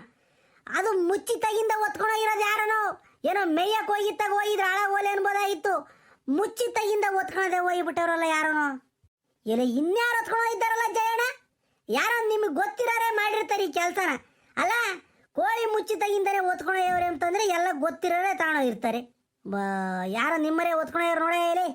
ಅದು ಮುಚ್ಚಿತಾಗಿಂದ ಒತ್ಕೊಂಡೋಗಿರೋದು ಯಾರನೋ, ಏನೋ ಮೇಯಕ್ಕೆ ಹೋಗಿತ್ತಾಗ ಹೋಗಿದ್ರೆ ಹಾಳಾಗಿ ಓಲೆ ಅನ್ಬೋದಾಗಿತ್ತು. ಮುಚ್ಚಿತಾಗಿಂದ ಒತ್ಕೊಳದೆ ಹೋಗಿಬಿಟ್ಟವ್ರಲ್ಲ ಯಾರನೋ. ಎಲ್ಲ ಇನ್ಯಾರು ಹೊತ್ಕೊಂಡೋಗಿದ್ದಾರಲ್ಲ ಜಯಣ್ಣ, ಯಾರೋ ನಿಮಗೆ ಗೊತ್ತಿರೋರೇ ಮಾಡಿರ್ತಾರೆ ಈ ಕೆಲಸನ. ಅಲ್ಲ, ಕೋಳಿ ಮುಚ್ಚಿತಾಗಿಂದನೇ ಒತ್ಕೊಂಡೋಗ್ಯವ್ರೆ ಅಂತಂದ್ರೆ ಎಲ್ಲ ಗೊತ್ತಿರೋರೇ ತಗೊಂಡೋಗಿರ್ತಾರೆ. ಯಾರೋ ನಿಮ್ಮರೇ ಒತ್ಕೊಂಡೋಗ್ಯಾರ ನೋಡೇ ಹೇಳಿ.